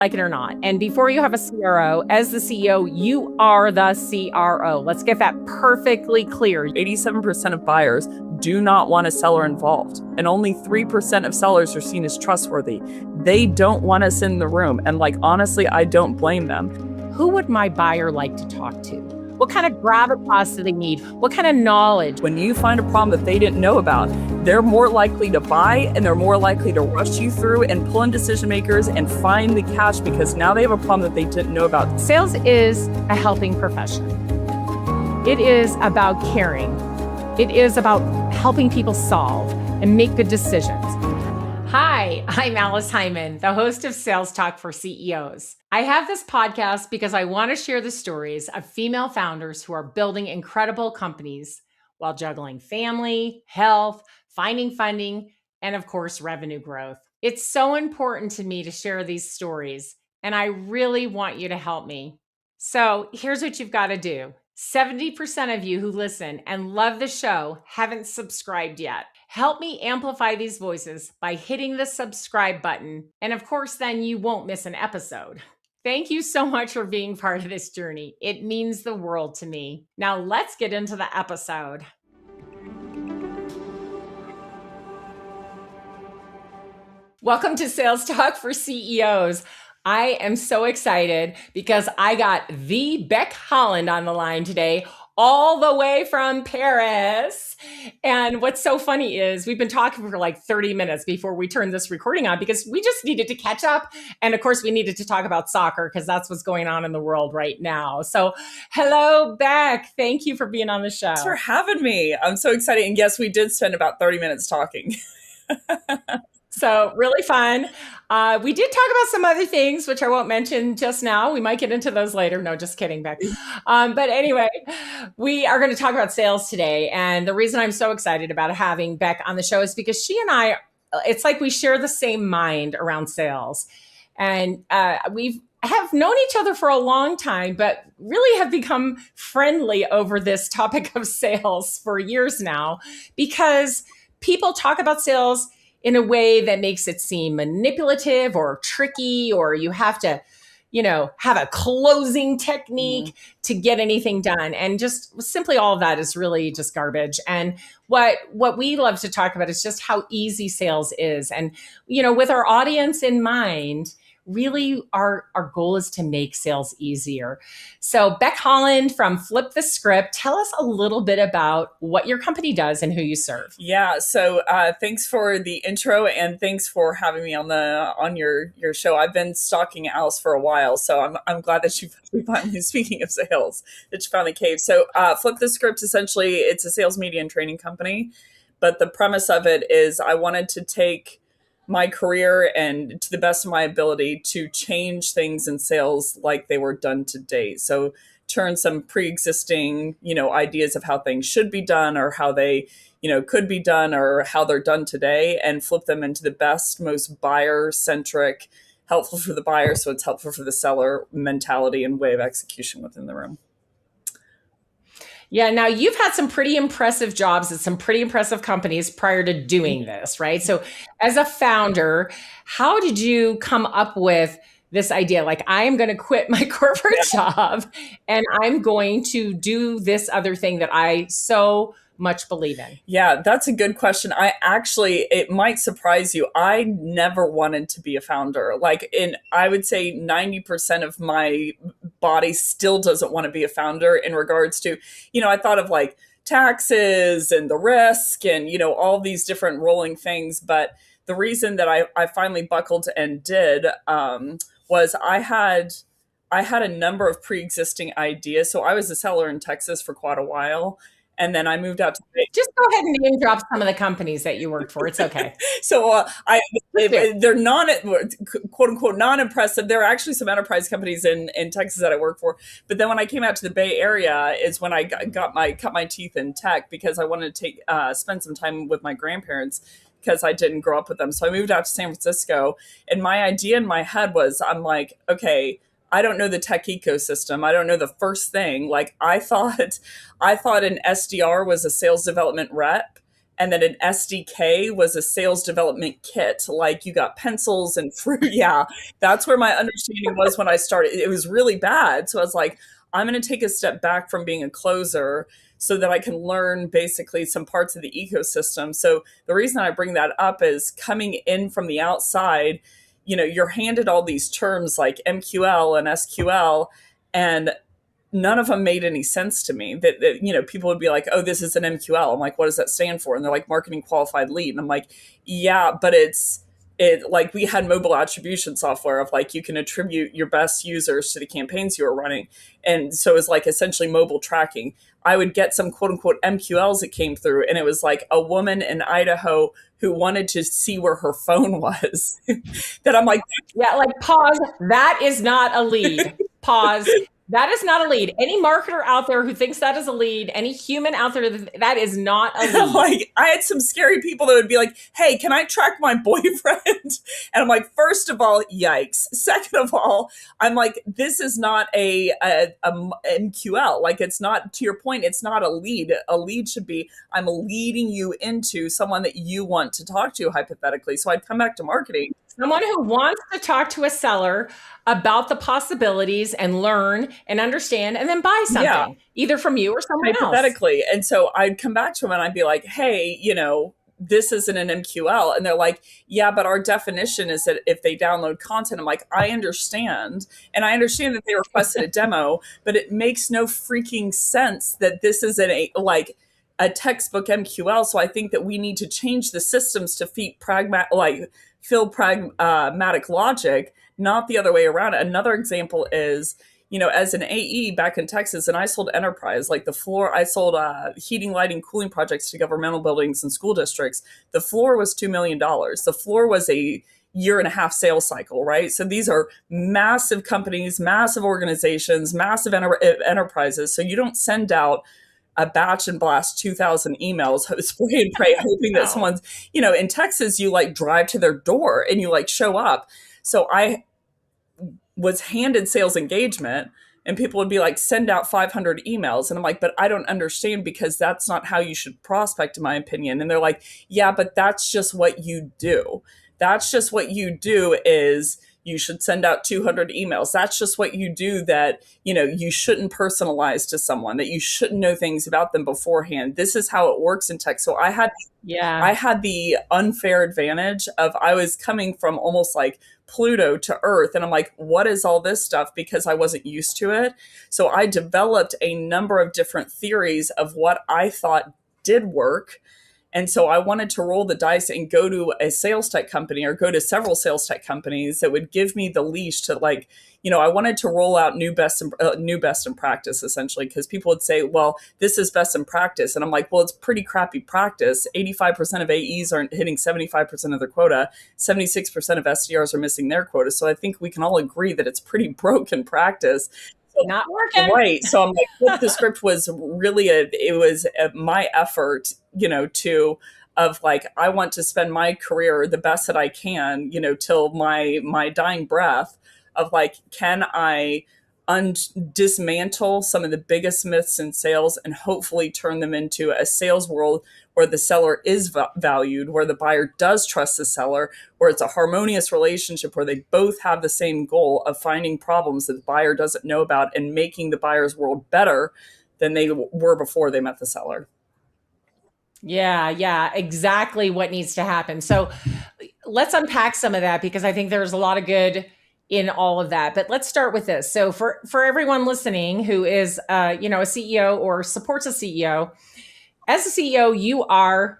like it or not. And before you have a CRO, as the CEO, you are the CRO. Let's get that perfectly clear. 87% of buyers do not want a seller involved, and only 3% of sellers are seen as trustworthy. They don't want us in the room. And honestly, I don't blame them. Who would my buyer like to talk to? What kind of gravitas do they need? What kind of knowledge? When you find a problem that they didn't know about, they're more likely to buy, and they're more likely to rush you through and pull in decision makers and find the cash because now they have a problem that they didn't know about. Sales is a helping profession. It is about caring. It is about helping people solve and make good decisions. Hi, I'm Alice Heiman, the host of Sales Talk for CEOs. I have this podcast because I want to share the stories of female founders who are building incredible companies while juggling family, health, finding funding, and of course, revenue growth. It's so important to me to share these stories, and I really want you to help me. So here's what you've got to do. 70% of you who listen and love the show haven't subscribed yet. Help me amplify these voices by hitting the subscribe button. And of course, then you won't miss an episode. Thank you so much for being part of this journey. It means the world to me. Now let's get into the episode. Welcome to Sales Talk for CEOs. I am so excited because I got the Becc Holland on the line today, all the way from Paris. And what's so funny is we've been talking for 30 minutes before we turned this recording on because we just needed to catch up. And of course, we needed to talk about soccer because that's what's going on in the world right now. So hello, Becc. Thank you for being on the show. Thanks for having me. I'm so excited. And yes, we did spend about 30 minutes talking. So really fun. We did talk about some other things, which I won't mention just now. We might get into those later. No, just kidding, Becc. But anyway, we are going to talk about sales today. And the reason I'm so excited about having Becc on the show is because she and I, it's like we share the same mind around sales. And we have known each other for a long time, but really have become friendly over this topic of sales for years now, because people talk about sales in a way that makes it seem manipulative or tricky, or you have to, have a closing technique to get anything done. And just simply all of that is really just garbage. And what we love to talk about is just how easy sales is. And, with our audience in mind, really our goal is to make sales easier. So Becc Holland from Flip the Script, tell us a little bit about what your company does and who you serve. Yeah. So thanks for the intro, and thanks for having me on your show. I've been stalking Alice for a while, so I'm glad that you finally, speaking of sales, that you finally came. So Flip the Script, essentially, it's a sales media and training company, but the premise of it is I wanted to take my career and to the best of my ability to change things in sales like they were done to date. So turn some pre-existing, ideas of how things should be done or how they, could be done or how they're done today, and flip them into the best, most buyer-centric, helpful for the buyer, so it's helpful for the seller mentality and way of execution within the room. Yeah. Now you've had some pretty impressive jobs at some pretty impressive companies prior to doing this, right? So as a founder, how did you come up with this idea? I am going to quit my corporate job and I'm going to do this other thing that I so much believe in? Yeah, that's a good question. It might surprise you. I never wanted to be a founder. I would say 90% of my body still doesn't want to be a founder in regards to, I thought of taxes and the risk and, all these different rolling things. But the reason that I finally buckled and did was I had a number of pre-existing ideas. So I was a seller in Texas for quite a while. And then I moved out to just go ahead and name drop some of the companies that you worked for. It's okay. So they're quote unquote non-impressive. There are actually some enterprise companies in Texas that I work for. But then when I came out to the Bay Area is when I cut my teeth in tech, because I wanted to spend some time with my grandparents, because I didn't grow up with them. So I moved out to San Francisco, and my idea in my head was, I'm like, okay, I don't know the tech ecosystem. I don't know the first thing. I thought an SDR was a sales development rep, And then an SDK was a sales development kit. Like you got pencils and fruit. Yeah, that's where my understanding was when I started. It was really bad. So I was like, I'm going to take a step back from being a closer so that I can learn basically some parts of the ecosystem. So the reason I bring that up is coming in from the outside, you're handed all these terms like MQL and SQL, and none of them made any sense to me. That people would be like, oh, this is an MQL. I'm like, what does that stand for? And they're like, marketing qualified lead. And I'm like, yeah, but like we had mobile attribution software of like you can attribute your best users to the campaigns you were running. And so it's like essentially mobile tracking. I would get some quote unquote MQLs that came through, and it was like a woman in Idaho who wanted to see where her phone was. That I'm like, yeah, like pause. That is not a lead. Pause. That is not a lead. Any marketer out there who thinks that is a lead, any human out there, that is not a lead. Like, I had some scary people that would be like, hey, can I track my boyfriend? And I'm like, first of all, yikes. Second of all, I'm like, this is not a MQL. Like, it's not, to your point, it's not a lead. A lead should be, I'm leading you into someone that you want to talk to, hypothetically. So I'd come back to marketing. Someone who wants to talk to a seller about the possibilities and learn and understand and then buy something, either from you or someone hypothetically. else. And so I'd come back to them and I'd be like, hey, this isn't an MQL. And they're like, yeah, but our definition is that if they download content. I'm like, I understand. And I understand that they requested a demo, but it makes no freaking sense that this isn't a textbook MQL. So I think that we need to change the systems to fill pragmatic logic, not the other way around. Another example is, as an AE back in Texas, and I sold enterprise, like the floor, I sold heating, lighting, cooling projects to governmental buildings and school districts. The floor was $2 million. The floor was a year and a half sales cycle, right? So these are massive companies, massive organizations, massive enterprises. So you don't send out a batch and blast 2,000 emails, spray and pray, hoping that someone's, in Texas, you like drive to their door and you like show up. So I was handed sales engagement and people would be like, send out 500 emails. And I'm like, but I don't understand, because that's not how you should prospect, in my opinion. And they're like, yeah, but that's just what you do. That's just what you do is you should send out 200 emails. That's just what you do, that, you shouldn't personalize to someone, that you shouldn't know things about them beforehand. This is how it works in tech. So I had the unfair advantage of, I was coming from almost like Pluto to Earth. And I'm like, what is all this stuff? Because I wasn't used to it. So I developed a number of different theories of what I thought did work. And so I wanted to roll the dice and go to a sales tech company, or go to several sales tech companies that would give me the leash to, like, I wanted to roll out new best in practice, essentially, because people would say, well, this is best in practice. And I'm like, well, it's pretty crappy practice. 85% of AEs aren't hitting 75% of their quota. 76% of SDRs are missing their quota. So I think we can all agree that it's pretty broken practice. Not working. Right. So I'm like, what the script was really, my effort, of like, I want to spend my career the best that I can, till my dying breath, of like, can I dismantle some of the biggest myths in sales and hopefully turn them into a sales world where the seller is valued, where the buyer does trust the seller, where it's a harmonious relationship, where they both have the same goal of finding problems that the buyer doesn't know about and making the buyer's world better than they were before they met the seller. Yeah, exactly what needs to happen. So let's unpack some of that, because I think there's a lot of good in all of that. But let's start with this. So for everyone listening who is, a CEO or supports a CEO, as a CEO, you are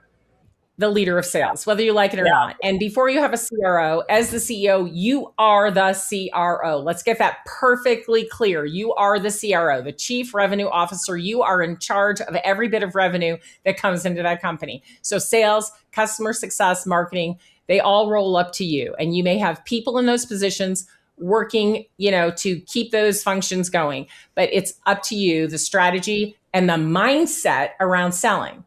the leader of sales, whether you like it or not. And before you have a CRO, as the CEO, you are the CRO. Let's get that perfectly clear. You are the CRO, the Chief Revenue Officer. You are in charge of every bit of revenue that comes into that company. So sales, customer success, marketing, they all roll up to you. And you may have people in those positions working, to keep those functions going. But it's up to you, the strategy and the mindset around selling.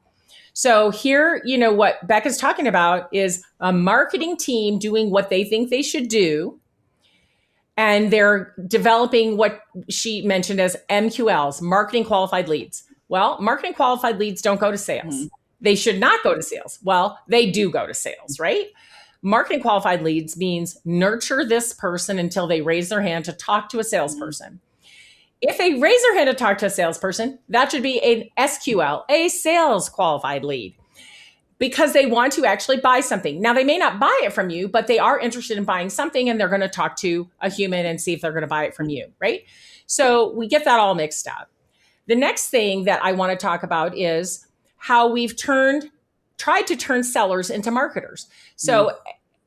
So here, what Becc is talking about is a marketing team doing what they think they should do. And they're developing what she mentioned as MQLs, marketing qualified leads. Well, marketing qualified leads don't go to sales. they should not go to sales. Well, they do go to sales, right? Marketing qualified leads means nurture this person until they raise their hand to talk to a salesperson. If they raise their hand to talk to a salesperson, that should be an SQL, a sales qualified lead, because they want to actually buy something. Now, they may not buy it from you, but they are interested in buying something, and they're going to talk to a human and see if they're going to buy it from you, right? So we get that all mixed up. The next thing that I want to talk about is how we've tried to turn sellers into marketers. So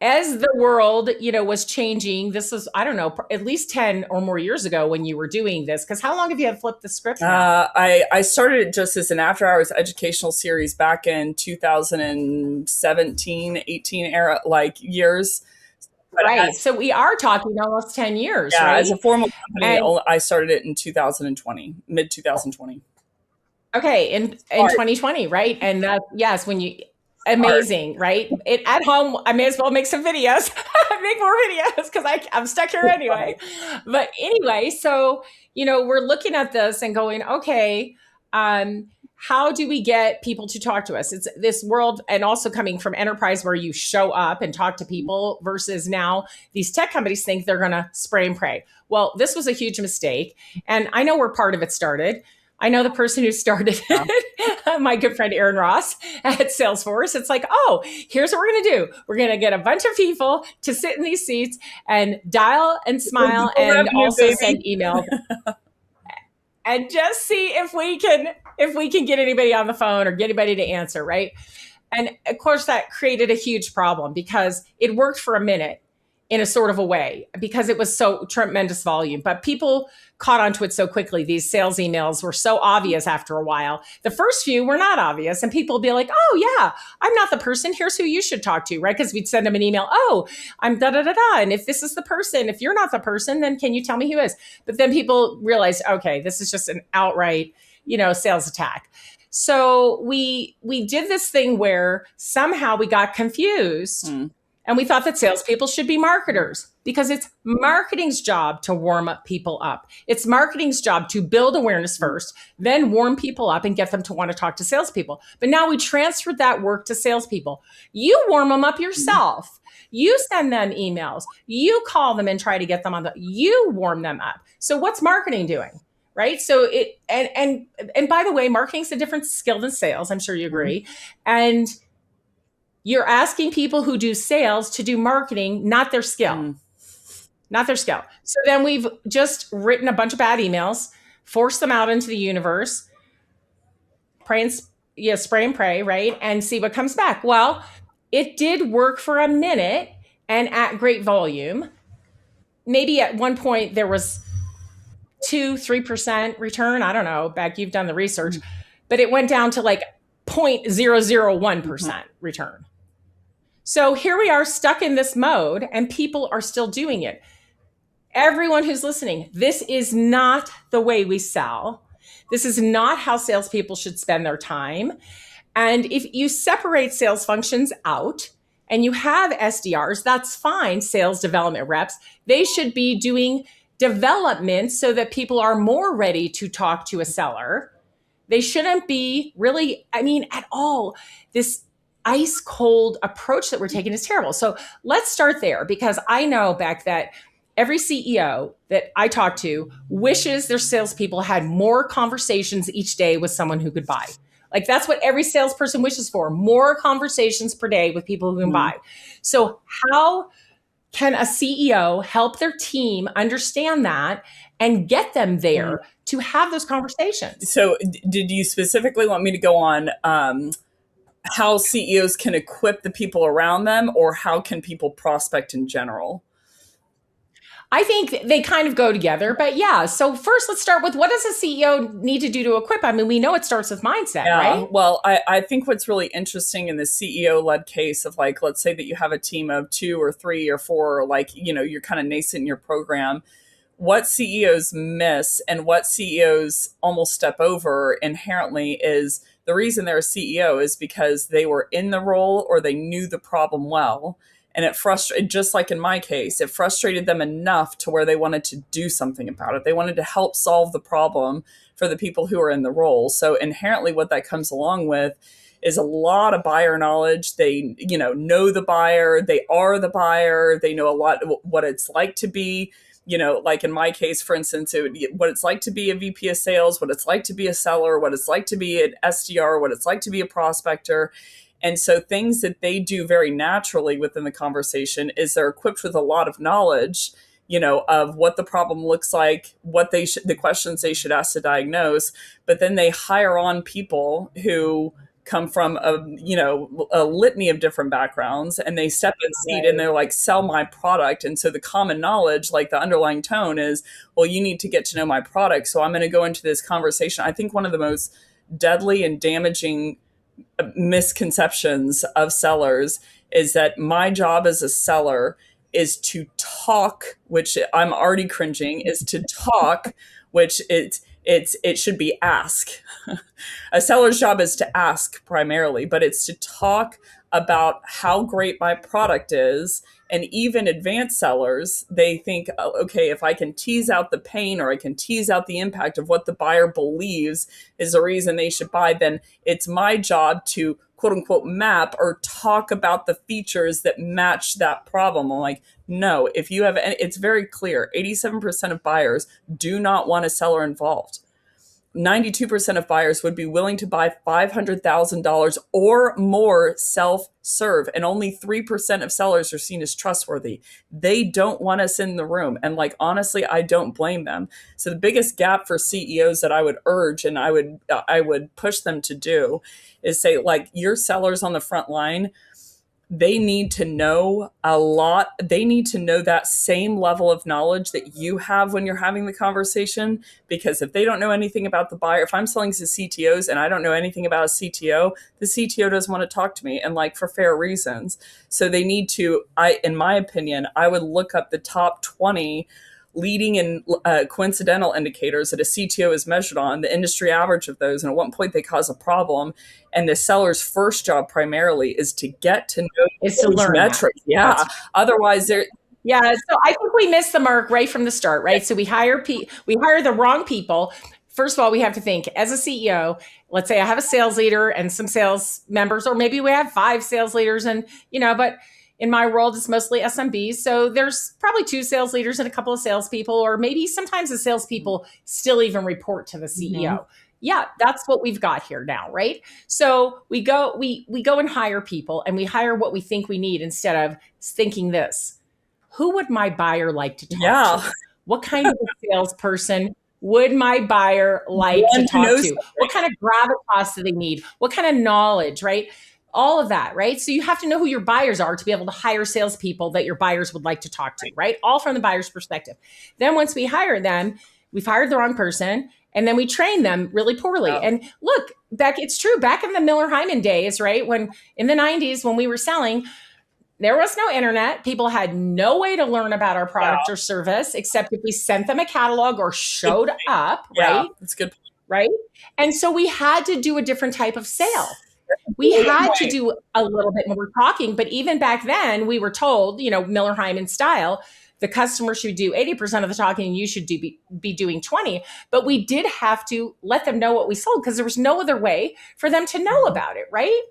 as the world, was changing, this was, I don't know, at least 10 or more years ago when you were doing this. Because how long have you had flipped the script now? I started it just as an after-hours educational series back in 2017, 18 era, like years. But right. So we are talking almost 10 years, yeah, right? as a formal company, I started it in 2020, mid 2020. Okay, in 2020, right? And that, yes, when you, amazing, right? At home, I may as well make some videos, make more videos, because I'm stuck here anyway. But anyway, so, we're looking at this and going, okay, how do we get people to talk to us? It's this world, and also coming from enterprise where you show up and talk to people versus now these tech companies think they're going to spray and pray. Well, this was a huge mistake. And I know where part of it started. I know the person who started it, my good friend Aaron Ross at Salesforce. It's like, oh, here's what we're going to do. We're going to get a bunch of people to sit in these seats and dial and smile and also send email and just see if we can get anybody on the phone or get anybody to answer, right? And of course, that created a huge problem because it worked for a minute in a sort of a way because it was so tremendous volume, but people caught onto it so quickly. These sales emails were so obvious after a while. The first few were not obvious, and people would be like, oh yeah, I'm not the person. Here's who you should talk to, right? Because we'd send them an email. Oh, I'm da-da-da-da. And if this is the person, if you're not the person, then can you tell me who is? But then people realized, okay, this is just an outright, sales attack. So we did this thing where somehow we got confused. And we thought that salespeople should be marketers because it's marketing's job to warm up people up. It's marketing's job to build awareness first, then warm people up and get them to want to talk to salespeople. But now we transferred that work to salespeople. You warm them up yourself. You send them emails. You call them and try to get them you warm them up. So what's marketing doing? Right. So and by the way, marketing's a different skill than sales. I'm sure you agree. And you're asking people who do sales to do marketing, not their skill. Not their skill. So then we've just written a bunch of bad emails, forced them out into the universe, spray and pray, right? And see what comes back. Well, it did work for a minute and at great volume. Maybe at one point there was 2-3% return. I don't know, Becc, you've done the research, but it went down to like 0.001% return. So here we are stuck in this mode and people are still doing it. Everyone who's listening, this is not the way we sell. This is not how salespeople should spend their time. And if you separate sales functions out and you have SDRs, that's fine, sales development reps. They should be doing development so that people are more ready to talk to a seller. They shouldn't be really, at all. This ice cold approach that we're taking is terrible. So let's start there because I know, Becc, that every CEO that I talk to wishes their salespeople had more conversations each day with someone who could buy. Like that's what every salesperson wishes for, more conversations per day with people who can buy. So how can a CEO help their team understand that and get them there to have those conversations? So did you specifically want me to go on how CEOs can equip the people around them, or how can people prospect in general? I think they kind of go together, but yeah. So first, let's start with what does a CEO need to do to equip? We know it starts with mindset, right? Well, I think what's really interesting in the CEO-led case of like, let's say that you have a team of 2 or 3 or 4, like, you're kind of nascent in your program. What CEOs miss and what CEOs almost step over inherently is the reason they're a CEO is because they were in the role or they knew the problem well. And it frustrated, just like in my case, it frustrated them enough to where they wanted to do something about it. They wanted to help solve the problem for the people who are in the role. So inherently what that comes along with is a lot of buyer knowledge. They, know the buyer, they are the buyer, they know a lot what it's like to be, like in my case, for instance, what it's like to be a VP of sales, what it's like to be a seller, what it's like to be an SDR, what it's like to be a prospector. And so things that they do very naturally within the conversation is they're equipped with a lot of knowledge, of what the problem looks like, what the questions they should ask to diagnose. But then they hire on people who come from a litany of different backgrounds, and they step in seat and they're like, sell my product. And so the common knowledge, like the underlying tone is, well, you need to get to know my product. So I'm going to go into this conversation. I think one of the most deadly and damaging misconceptions of sellers is that my job as a seller is to talk, which I'm already cringing, is to talk, which it should be ask. A seller's job is to ask primarily, but it's to talk about how great my product is. And even advanced sellers, they think, oh, okay, if I can tease out the pain or I can tease out the impact of what the buyer believes is the reason they should buy, then it's my job to quote unquote map or talk about the features that match that problem. I'm like, no, if you have, it's very clear, 87% of buyers do not want a seller involved. 92% of buyers would be willing to buy $500,000 or more self-serve, and only 3% of sellers are seen as trustworthy. They don't want us in the room. And like, honestly, I don't blame them. So the biggest gap for CEOs that I would urge and I would push them to do is say, like, your sellers on the front line, they need to know a lot. They need to know that same level of knowledge that you have when you're having the conversation. Because if they don't know anything about the buyer, if I'm selling to CTOs and I don't know anything about a CTO, the CTO doesn't want to talk to me, and like for fair reasons. So they need to, in my opinion, I would look up the top 20 leading and coincidental indicators that a CTO is measured on, the industry average of those, and at what point they cause a problem. And the seller's first job primarily is to get to know is to learn metrics. That. Yeah. Otherwise, they're. Yeah, so I think we missed the mark right from the start, right? So we hire the wrong people. First of all, we have to think as a CEO, let's say I have a sales leader and some sales members, or maybe we have 5 sales leaders, and but in my world, it's mostly SMBs. So there's probably 2 sales leaders and a couple of salespeople, or maybe sometimes the salespeople still even report to the CEO. Mm-hmm. Yeah, that's what we've got here now, right? So we go and hire people, and we hire what we think we need instead of thinking this: who would my buyer like to talk to? What kind of a salesperson would my buyer like to talk to? What kind of gravitas do they need? What kind of knowledge, right? All of that, right? So you have to know who your buyers are to be able to hire salespeople that your buyers would like to talk to, right? All from the buyer's perspective. Then once we hire them, we've hired the wrong person, and then we train them really poorly. Oh. And look, Becc, it's true. Back in the Miller Heiman days, right? When in the 90s, when we were selling, there was no internet. People had no way to learn about our product or service, except if we sent them a catalog or showed up, right? That's good. Right? And so we had to do a different type of sale. We had to do a little bit more talking, but even back then we were told, Miller Heiman style, the customer should do 80% of the talking and you should be doing 20. But we did have to let them know what we sold because there was no other way for them to know about it, right?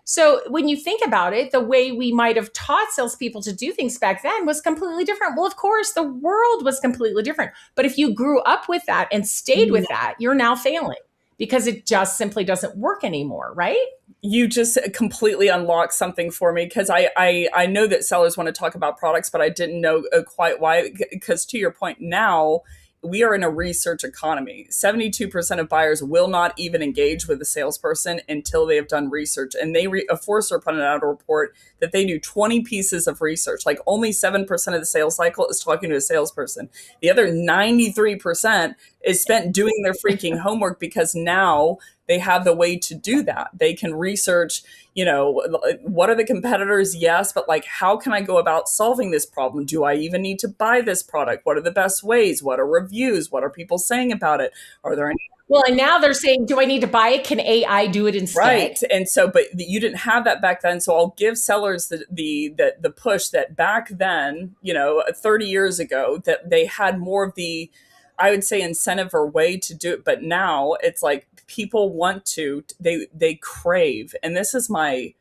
So when you think about it, the way we might have taught salespeople to do things back then was completely different. Well, of course, the world was completely different. But if you grew up with that and stayed with that, you're now failing, because it just simply doesn't work anymore, right? You just completely unlocked something for me, because I know that sellers want to talk about products, but I didn't know quite why. Because to your point, now we are in a research economy. 72% of buyers will not even engage with a salesperson until they have done research. And a Forrester put out a report that they do 20 pieces of research. Like only 7% of the sales cycle is talking to a salesperson. The other 93% is spent doing their freaking homework, because now they have the way to do that. They can research, what are the competitors? Yes, but like, how can I go about solving this problem? Do I even need to buy this product? What are the best ways? What are reviews? What are people saying about it? Are there any? Well, and now they're saying, do I need to buy it? Can AI do it instead? Right. And so, but you didn't have that back then. So I'll give sellers the push that back then, 30 years ago, that they had more of the, I would say, incentive or way to do it. But now it's like people want to, they crave, and this is my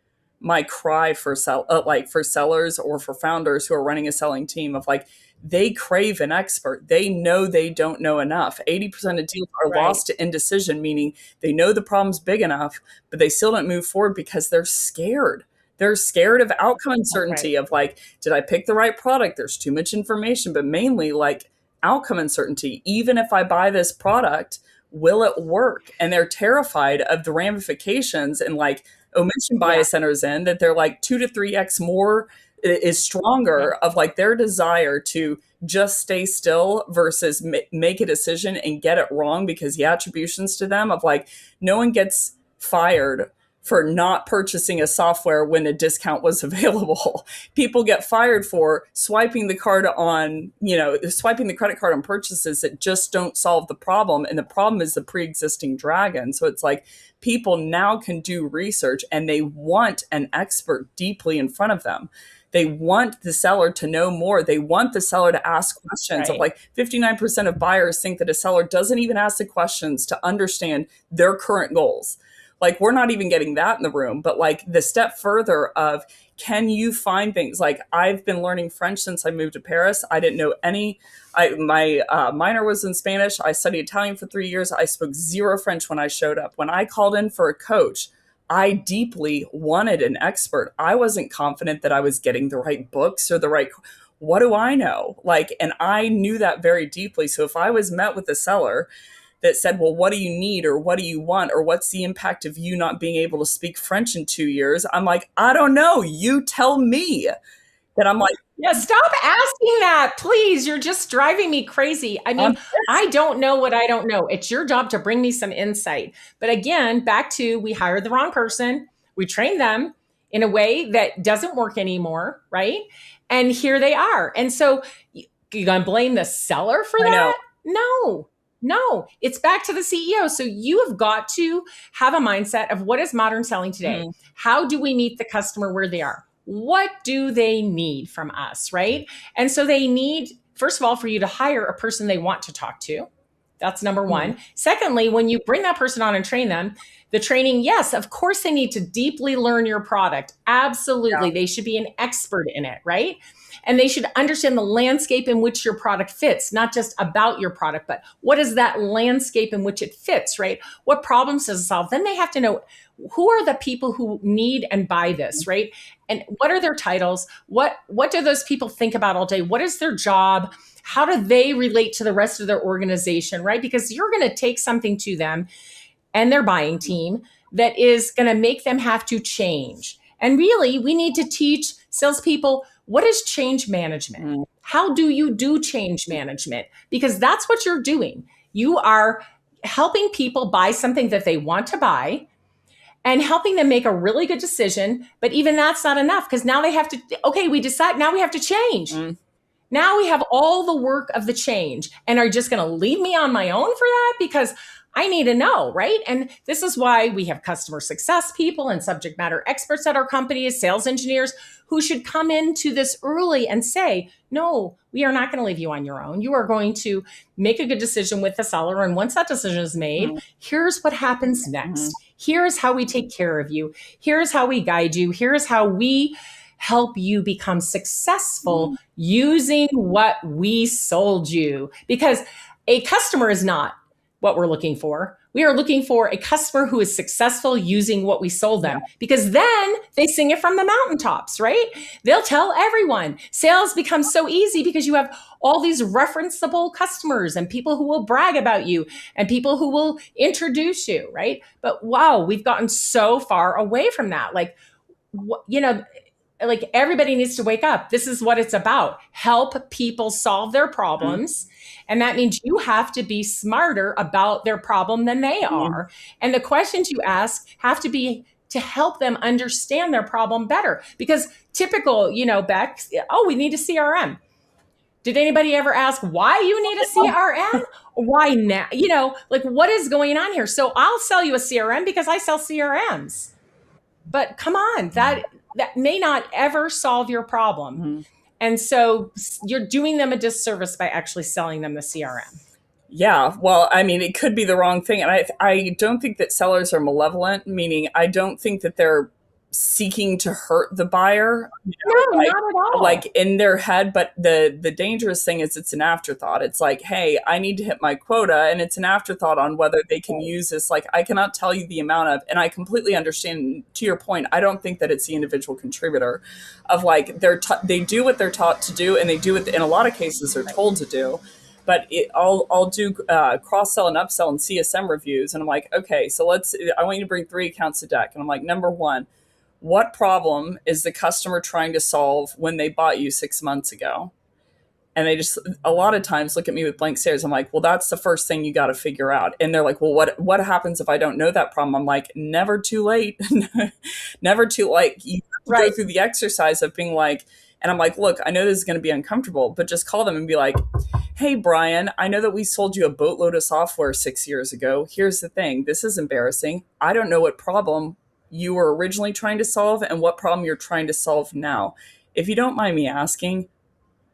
cry for like for sellers or for founders who are running a selling team of like, they crave an expert. They know they don't know enough. 80% of deals are Right. lost to indecision, meaning they know the problem's big enough, but they still don't move forward because they're scared. They're scared of outcome That's right. uncertainty of like, did I pick the right product? There's too much information, but mainly like outcome uncertainty. Even if I buy this product, will it work? And they're terrified of the ramifications, and like omission Yeah. bias enters in, that they're like 2 to 3x more is Yeah. stronger of like their desire to just stay still versus make a decision and get it wrong, because the attributions to them of like, no one gets fired for not purchasing a software when a discount was available. People get fired for swiping the card on, swiping the credit card on purchases that just don't solve the problem. And the problem is the pre-existing dragon. So it's like, people now can do research and they want an expert deeply in front of them. They want the seller to know more. They want the seller to ask questions. Of Right. like 59% of buyers think that a seller doesn't even ask the questions to understand their current goals. Like, we're not even getting that in the room, but like the step further of, can you find things? Like, I've been learning French since I moved to Paris. I didn't know any. My minor was in Spanish. I studied Italian for 3 years. I spoke zero French when I showed up. When I called in for a coach, I deeply wanted an expert. I wasn't confident that I was getting the right books or the right, what do I know? Like, and I knew that very deeply. So if I was met with a seller that said, well, what do you need, or what do you want, or what's the impact of you not being able to speak French in 2 years? I'm like, I don't know. You tell me. That I'm like, Yeah, stop asking that, please. You're just driving me crazy. I I'm mean, I don't know what I don't know. It's your job to bring me some insight. But again, back to, we hired the wrong person. We trained them in a way that doesn't work anymore, right? And here they are. And so you're going to blame the seller for I know. that? No. No, it's back to the CEO. So you have got to have a mindset of, what is modern selling today? How do we meet the customer where they are? What do they need from us, right? And so they need, first of all, for you to hire a person they want to talk to. That's number one. Secondly, when you bring that person on and train them, the training, yes, of course, they need to deeply learn your product. Absolutely. Yeah. They should be an expert in it, right? And they should understand the landscape in which your product fits, not just about your product, but what is that landscape in which it fits, right? What problems does it solve? Then they have to know, who are the people who need and buy this, right? And what are their titles? What do those people think about all day? What is their job? How do they relate to the rest of their organization, right? Because you're going to take something to them and their buying team that is going to make them have to change. And really, we need to teach salespeople, what is change management? How do you do change management? Because that's what you're doing. You are helping people buy something that they want to buy and helping them make a really good decision. But even that's not enough, because now they have to, okay, we decide, now we have to change. Now we have all the work of the change. And are you just going to leave me on my own for that? Because I need to know, right? And this is why we have customer success people and subject matter experts at our company as sales engineers who should come into this early and say, no, we are not going to leave you on your own. You are going to make a good decision with the seller. And once that decision is made, here's what happens next. Here's how we take care of you. Here's how we guide you. Here's how we help you become successful using what we sold you. Because a customer is not what we're looking for. We are looking for a customer who is successful using what we sold them, because then they sing it from the mountaintops, right? They'll tell everyone. Sales becomes so easy because you have all these referenceable customers and people who will brag about you and people who will introduce you, right? But wow, we've gotten so far away from that. Like, like, everybody needs to wake up. This is what it's about. Help people solve their problems. And that means you have to be smarter about their problem than they are. And the questions you ask have to be to help them understand their problem better. Because typical, Becc, oh, we need a CRM. Did anybody ever ask why you need a CRM? Why now? Like, what is going on here? So I'll sell you a CRM because I sell CRMs. But come on, that may not ever solve your problem. And so you're doing them a disservice by actually selling them the CRM. Yeah, well, I mean, it could be the wrong thing, and I don't think that sellers are malevolent. Meaning, I don't think that they're seeking to hurt the buyer. No, not at Like all. in their head. But the dangerous thing is it's an afterthought. It's like, hey, I need to hit my quota, and it's an afterthought on whether they can use this. Like, I cannot tell you the amount of, and I completely understand. To your point, I don't think that it's the individual contributor, of like they do what they're taught to do, and they do what in a lot of cases they're told to do. But I'll do cross sell and upsell and CSM reviews, and I'm like, okay, so I want you to bring 3 accounts to deck, and I'm like, number one, what problem is the customer trying to solve when they bought you 6 months ago? And they just a lot of times look at me with blank stares. I'm like, well, that's the first thing you got to figure out. And they're like, well, what happens if I don't know that problem? I'm like, never too late. Never too, like, you have to go Right. through the exercise of being like, and I'm like, look, I know this is going to be uncomfortable, but just call them and be like, hey, Brian, I know that we sold you a boatload of software 6 years ago. Here's the thing. This is embarrassing. I don't know what problem you were originally trying to solve and what problem you're trying to solve now. If you don't mind me asking,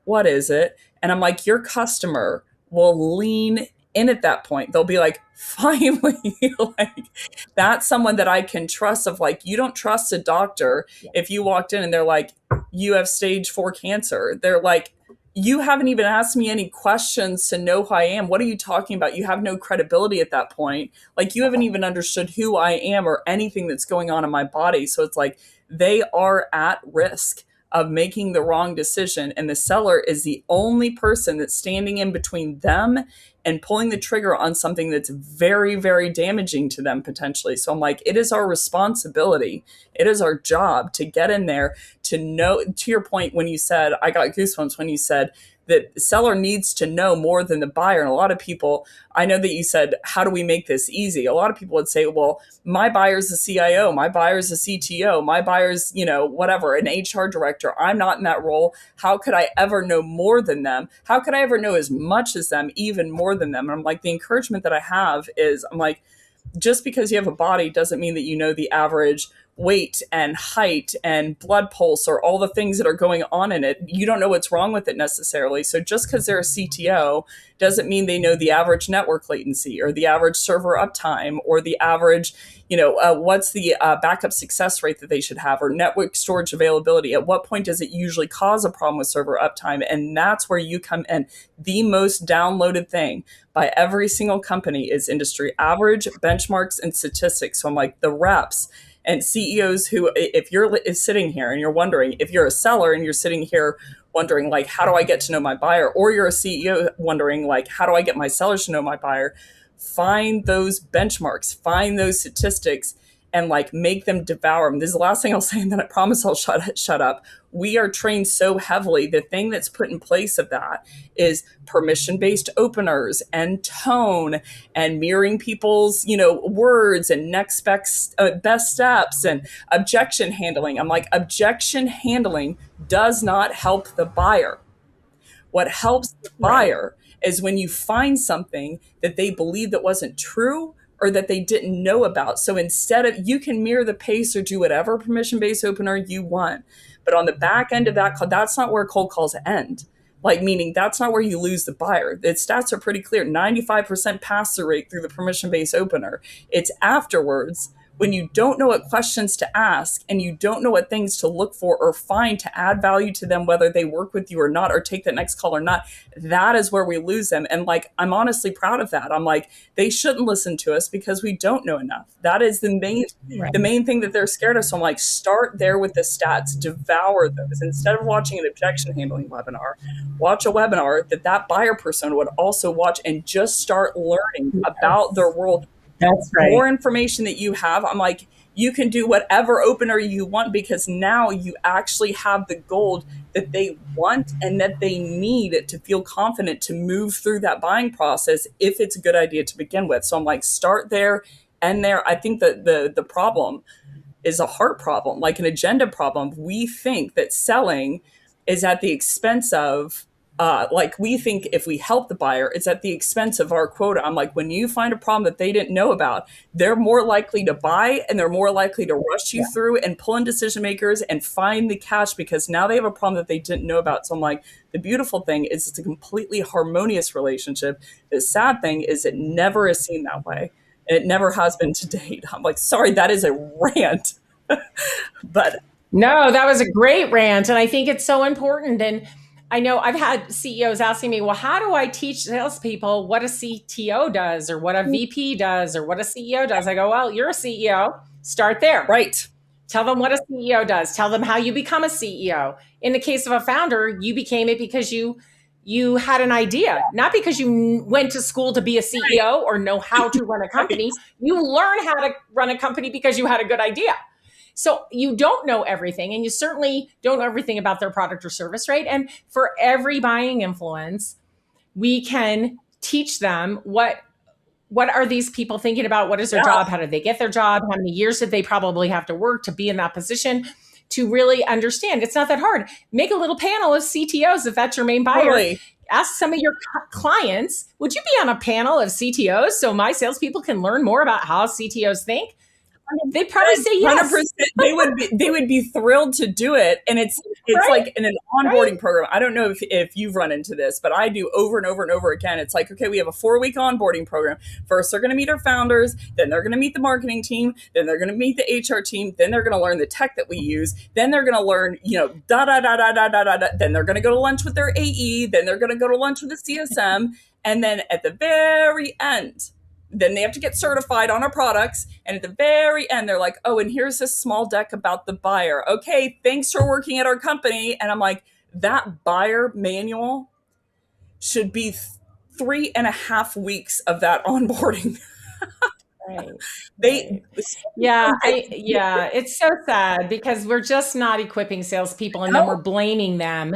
what is it? And I'm like, your customer will lean in at that point. They'll be like, finally, like, that's someone that I can trust. Of like, you don't trust a doctor if you walked in and they're like, you have stage 4 cancer. They're like, you haven't even asked me any questions to know who I am. What are you talking about? You have no credibility at that point. Like, you haven't even understood who I am or anything that's going on in my body. So it's like, they are at risk of making the wrong decision. And the seller is the only person that's standing in between them and pulling the trigger on something that's very, very damaging to them potentially. So I'm like, it is our responsibility. It is our job to get in there, to know, to your point, when you said, I got goosebumps when you said that the seller needs to know more than the buyer. And a lot of people, I know that you said, how do we make this easy? A lot of people would say, well, my buyer's a CIO, my buyer's a CTO, my buyer's, whatever, an HR director. I'm not in that role. How could I ever know more than them? How could I ever know as much as them, even more than them? And I'm like, the encouragement that I have is, I'm like, just because you have a body doesn't mean that you know the average weight and height and blood pulse or all the things that are going on in it. You don't know what's wrong with it necessarily. So just because they're a CTO doesn't mean they know the average network latency or the average server uptime or the average, what's the backup success rate that they should have, or network storage availability. At what point does it usually cause a problem with server uptime? And that's where you come in. The most downloaded thing by every single company is industry average, benchmarks, and statistics. So I'm like, the reps and CEOs who, if you're sitting here and you're wondering, if you're a seller and you're sitting here wondering, like, how do I get to know my buyer? Or you're a CEO wondering, like, how do I get my sellers to know my buyer? Find those benchmarks, find those statistics, and like make them devour them. This is the last thing I'll say, and then I promise I'll shut up. We are trained so heavily. The thing that's put in place of that is permission-based openers and tone and mirroring people's, words and next best steps and objection handling. I'm like, objection handling does not help the buyer. What helps the Right. buyer is when you find something that they believe that wasn't true or that they didn't know about. So instead of, you can mirror the pace or do whatever permission-based opener you want. But on the back end of that call, that's not where cold calls end. Like, meaning that's not where you lose the buyer. The stats are pretty clear. 95% pass-through rate through the permission-based opener. It's afterwards, when you don't know what questions to ask and you don't know what things to look for or find to add value to them, whether they work with you or not, or take that next call or not, that is where we lose them. And like, I'm honestly proud of that. I'm like, they shouldn't listen to us because we don't know enough. That is Right. the main thing that they're scared of. So I'm like, start there with the stats, devour those. Instead of watching an objection handling webinar, watch a webinar that buyer persona would also watch, and just start learning about their Yes, world. that's More right. information that you have, I'm like, you can do whatever opener you want, because now you actually have the gold that they want and that they need to feel confident to move through that buying process if it's a good idea to begin with. So I'm like, start there and there. I think that the problem is a heart problem, like an agenda problem. We think that selling is at the expense of like we think if we help the buyer, it's at the expense of our quota. I'm like, when you find a problem that they didn't know about, they're more likely to buy and they're more likely to rush you through and pull in decision makers and find the cash because now they have a problem that they didn't know about. So I'm like, the beautiful thing is it's a completely harmonious relationship. The sad thing is it never is seen that way. And it never has been to date. I'm like, sorry, that is a rant. But No, that was a great rant. And I think it's so important. And I know I've had CEOs asking me, well, how do I teach salespeople what a CTO does or what a VP does or what a CEO does? I go, well, you're a CEO. Start there. right. Tell them what a CEO does. Tell them how you become a CEO. In the case of a founder, you became it because you had an idea, not because you went to school to be a CEO or know how to run a company. Right. You learn how to run a company because you had a good idea. So you don't know everything, and you certainly don't know everything about their product or service, right? And for every buying influence, we can teach them what are these people thinking about? What is their Yeah, job? How did they get their job? How many years did they probably have to work to be in that position? To really understand, it's not that hard. Make a little panel of CTOs if that's your main buyer. totally. Ask some of your clients, would you be on a panel of CTOs so my salespeople can learn more about how CTOs think? They'd probably say yes. 100%. They would be thrilled to do it. And it's Right? like in an Right? onboarding program. I don't know if you've run into this, but I do over and over and over again. It's like, okay, we have a 4-week onboarding program. First, they're going to meet our founders. Then they're going to meet the marketing team. Then they're going to meet the HR team. Then they're going to learn the tech that we use. Then they're going to learn, da da da da da da da. Then they're going to go to lunch with their AE. Then they're going to go to lunch with the CSM. And then at the very end, then they have to get certified on our products. And at the very end, they're like, oh, and here's this small deck about the buyer. Okay, thanks for working at our company. And I'm like, that buyer manual should be 3.5 weeks of that onboarding. Right. They, Yeah, it's so sad because we're just not equipping salespeople and then we're no, blaming them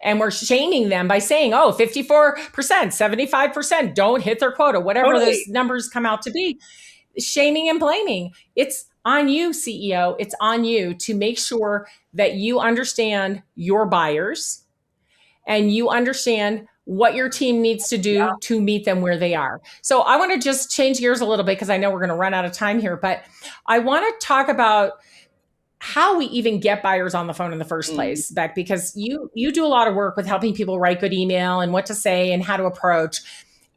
and we're shaming them by saying, oh, 54%, 75% don't hit their quota, whatever those totally. numbers come out to be. Shaming and blaming. It's on you, CEO. It's on you to make sure that you understand your buyers and you understand what your team needs to Yeah, do to meet them where they are. So I want to just change gears a little bit because I know we're going to run out of time here, but I want to talk about how we even get buyers on the phone in the first place, Becc, because you do a lot of work with helping people write good email and what to say and how to approach.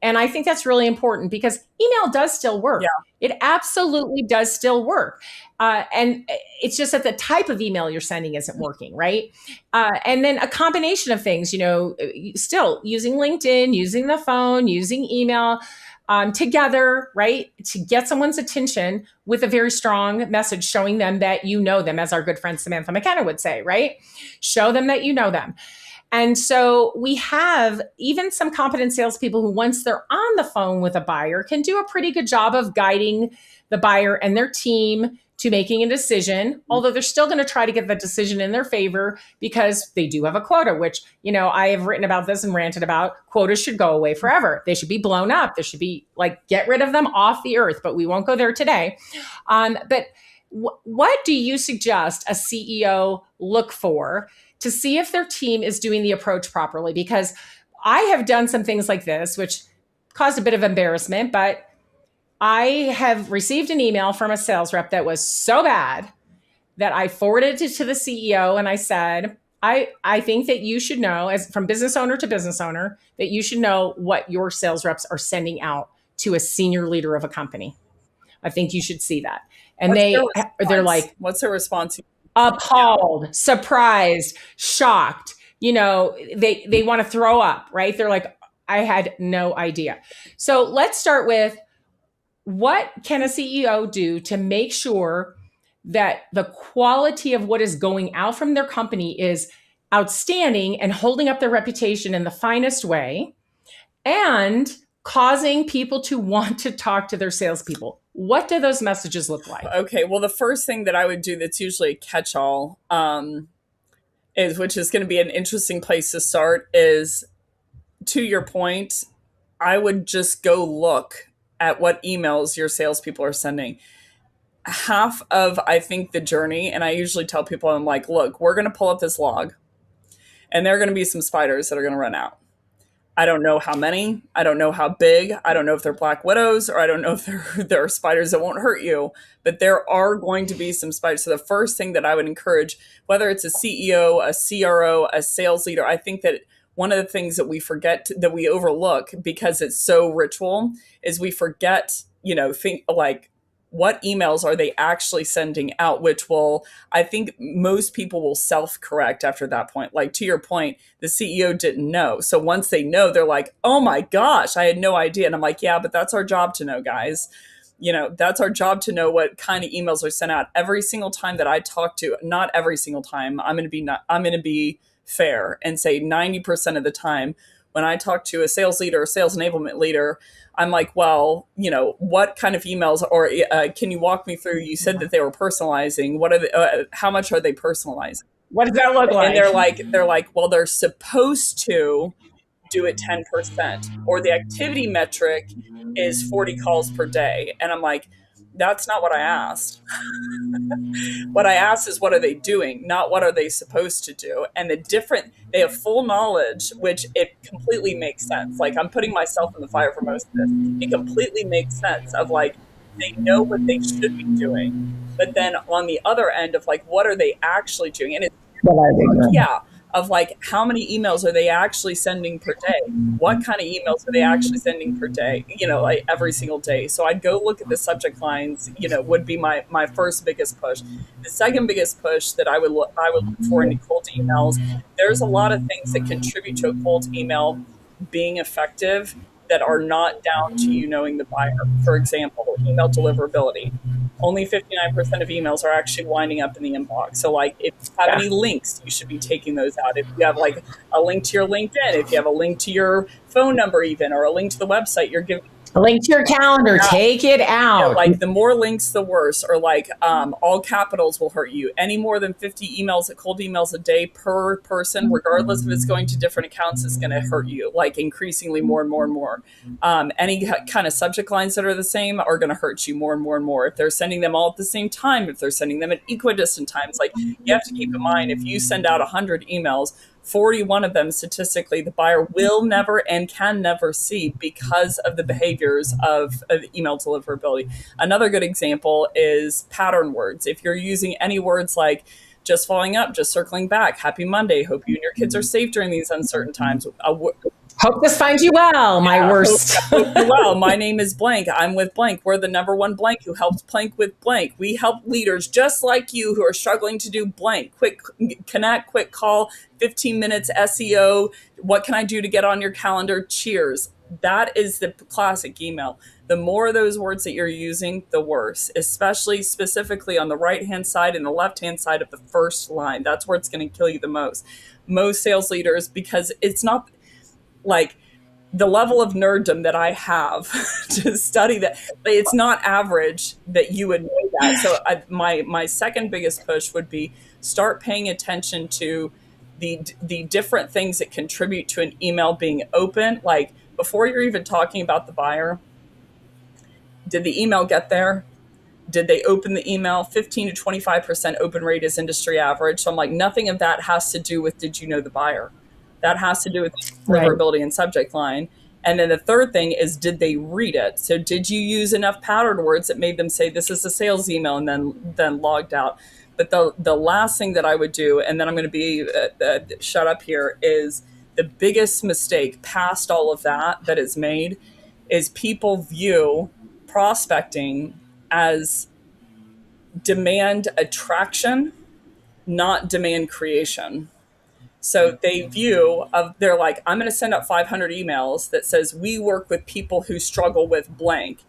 And I think that's really important because email does still yeah, work. It absolutely does still work. And it's just that the type of email you're sending isn't working, right? And then a combination of things, still using LinkedIn, using the phone, using email together, right? To get someone's attention with a very strong message showing them that you know them, as our good friend Samantha McKenna would say, right? Show them that you know them. And so we have even some competent salespeople who, once they're on the phone with a buyer, can do a pretty good job of guiding the buyer and their team to making a decision, although they're still going to try to get the decision in their favor because they do have a quota, which, I have written about this and ranted about. Quotas should go away forever. They should be blown up. There should be get rid of them off the earth, but we won't go there today. But what do you suggest a CEO look for to see if their team is doing the approach properly? Because I have done some things like this, which caused a bit of embarrassment, but I have received an email from a sales rep that was so bad that I forwarded it to the CEO and I said, I think that you should know, as from business owner to business owner, that you should know what your sales reps are sending out to a senior leader of a company. I think you should see that. And what's their they're response? like, What's their response? Yeah, appalled, surprised, shocked. They want to throw up, right? They're like, I had no idea. So let's start with, what can a CEO do to make sure that the quality of what is going out from their company is outstanding and holding up their reputation in the finest way and causing people to want to talk to their salespeople? What do those messages look like? okay, well, the first thing that I would do that's usually a catch-all, which is going to be an interesting place to start, is, to your point, I would just go look at what emails your salespeople are sending. Half of, I think, the journey, and I usually tell people, I'm like, look, we're going to pull up this log, and there are going to be some spiders that are going to run out. I don't know how many. I don't know how big. I don't know if they're black widows, or I don't know if there are spiders that won't hurt you. But there are going to be some spiders. So the first thing that I would encourage, whether it's a CEO, a CRO, a sales leader, I think that one of the things that we forget, that we overlook because it's so ritual, is we forget, think like, what emails are they actually sending out, which will, I think most people will self-correct after that point. Like, to your point, the CEO didn't know. So once they know, they're like, oh my gosh, I had no idea. And I'm like, yeah, but that's our job to know, guys. That's our job to know what kind of emails are sent out. Every single time that I talk to, not every single time, I'm going to be fair and say 90% of the time when I talk to a sales leader or sales enablement leader, I'm like, well, what kind of emails, or can you walk me through? You said that they were personalizing. What are how much are they personalizing? What does that look like? And they're like, well, they're supposed to do it 10%, or the activity metric is 40 calls per day. And I'm like, that's not what I asked. What I asked is, what are they doing? Not what are they supposed to do? And they have full knowledge, which it completely makes sense. Like, I'm putting myself in the fire for most of this. It completely makes sense of like, they know what they should be doing. But then on the other end of like, what are they actually doing? And of like, how many emails are they actually sending per day? What kind of emails are they actually sending per day? Like every single day. So I'd go look at the subject lines, would be my first biggest push. The second biggest push that I would look for in cold emails, there's a lot of things that contribute to a cold email being effective that are not down to you knowing the buyer. For example, email deliverability. Only 59% of emails are actually winding up in the inbox. So like, if you have any links, you should be taking those out. If you have like a link to your LinkedIn, if you have a link to your phone number even, or a link to the website, you're giving a link to your calendar, take it out. Like, the more links, the worse. Or like, all capitals will hurt you. Any more than 50 emails, cold emails a day per person, regardless if it's going to different accounts, is going to hurt you, like increasingly more and more and more. Any kind of subject lines that are the same are going to hurt you more and more and more. If they're sending them all at the same time, if they're sending them at equidistant times, like, you have to keep in mind, if you send out 100 emails, 41 of them, statistically, the buyer will never and can never see because of the behaviors of email deliverability. Another good example is pattern words. If you're using any words like just following up, just circling back, happy Monday, hope you and your kids are safe during these uncertain times. Hope this finds you well, my worst. Hope well, my name is blank. I'm with blank. We're the number one blank who helps blank with blank. We help leaders just like you who are struggling to do blank. Quick connect, quick call, 15 minutes SEO. What can I do to get on your calendar? Cheers. That is the classic email. The more of those words that you're using, the worse, especially specifically on the right-hand side and the left-hand side of the first line. That's where it's going to kill you the most. Most sales leaders, because it's not like the level of nerddom that I have to study that, it's not average that you would know that. So my second biggest push would be start paying attention to the different things that contribute to an email being open. Like, before you're even talking about the buyer, did the email get there? Did they open the email? 15 to 25% open rate is industry average. So I'm like, nothing of that has to do with, did you know the buyer? That has to do with deliverability and subject line. And then the third thing is, did they read it? So did you use enough pattern words that made them say, this is a sales email, and then logged out? But the last thing that I would do, and then I'm going to be shut up here, is the biggest mistake past all of that is made is people view prospecting as demand attraction, not demand creation. So they they're like, I'm going to send out 500 emails that says we work with people who struggle with blank.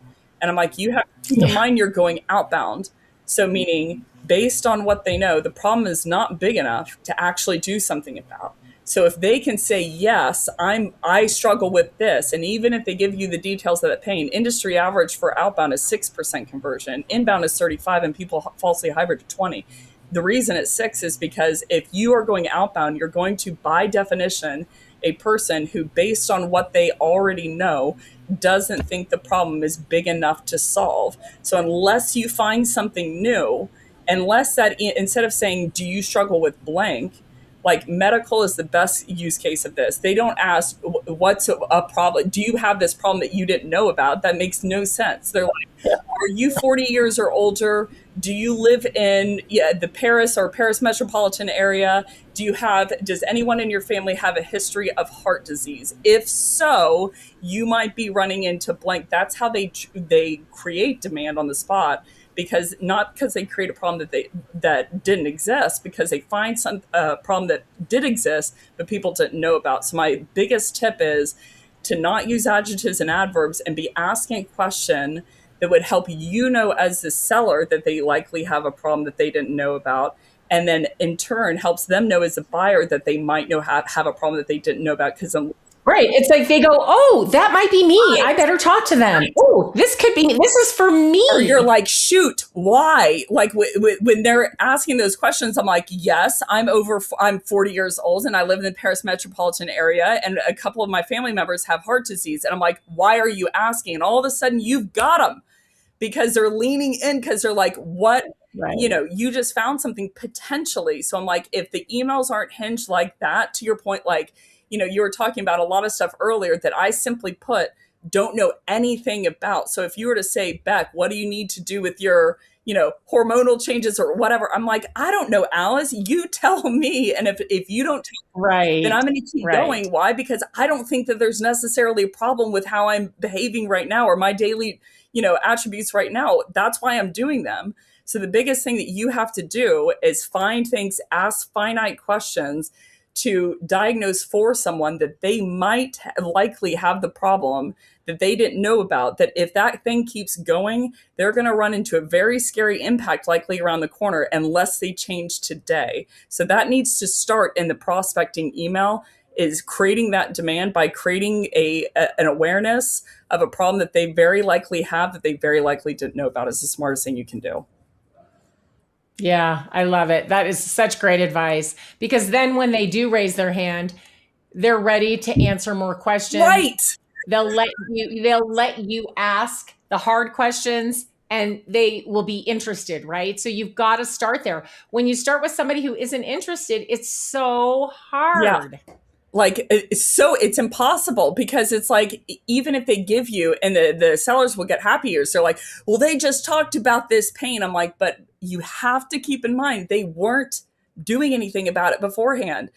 And I'm like, you have to keep in mind you're going outbound. So meaning, based on what they know, the problem is not big enough to actually do something about. So if they can say, yes, I struggle with this, and even if they give you the details of that pain, industry average for outbound is 6% conversion, inbound is 35%, and people falsely hybrid to 20%. The reason it's 6 is because if you are going outbound, you're going to, by definition, a person who, based on what they already know, doesn't think the problem is big enough to solve. So unless you find something new, unless that, instead of saying, do you struggle with blank, Like medical is the best use case of this. They don't ask what's a problem. Do you have this problem that you didn't know about? That makes no sense. They're like, are you 40 years or older? Do you live in the Paris metropolitan area? Does anyone in your family have a history of heart disease? If so, you might be running into blank. That's how they create demand on the spot, because not because they create a problem that didn't exist, because they find some problem that did exist but people didn't know about. So my biggest tip is to not use adjectives and adverbs and be asking a question that would help you know as the seller that they likely have a problem that they didn't know about, and then in turn helps them know as a buyer that they might know have a problem that they didn't know about. Because right, it's like they go, oh, that might be me. I better talk to them. Oh, this is for me. Or you're like, shoot, why? Like when they're asking those questions, I'm like, yes, I'm 40 years old and I live in the Paris metropolitan area, and a couple of my family members have heart disease. And I'm like, why are you asking? And all of a sudden you've got them, because they're leaning in, because they're like, what? Right. You just found something potentially. So I'm like, if the emails aren't hinged like that, to your point, like, you were talking about a lot of stuff earlier that I simply put, don't know anything about. So if you were to say, Becc, what do you need to do with your, hormonal changes or whatever? I'm like, I don't know, Alice, you tell me. And if you don't tell me, then I'm going to keep going. Why? Because I don't think that there's necessarily a problem with how I'm behaving right now or my daily, attributes right now. That's why I'm doing them. So the biggest thing that you have to do is find things, ask finite questions to diagnose for someone that they might likely have the problem that they didn't know about, that if that thing keeps going, they're going to run into a very scary impact likely around the corner unless they change today. So that needs to start in the prospecting email, is creating that demand by creating an awareness of a problem that they very likely have that they very likely didn't know about, is the smartest thing you can do. Yeah, I love it. That is such great advice, because then when they do raise their hand, they're ready to answer more questions. Right. They'll let you ask the hard questions and they will be interested, right? So you've got to start there. When you start with somebody who isn't interested, it's so hard. Yeah. Like, it's impossible, because it's like, even if they give you, and the sellers will get happier. So like, well, they just talked about this pain. I'm like, but you have to keep in mind, they weren't doing anything about it beforehand.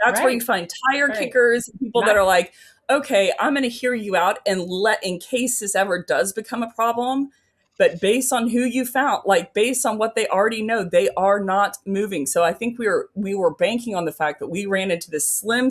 That's where you find tire kickers, people that are like, okay, I'm going to hear you out and in case this ever does become a problem. But based on who you found, like based on what they already know, they are not moving. So I think we were banking on the fact that we ran into this slim,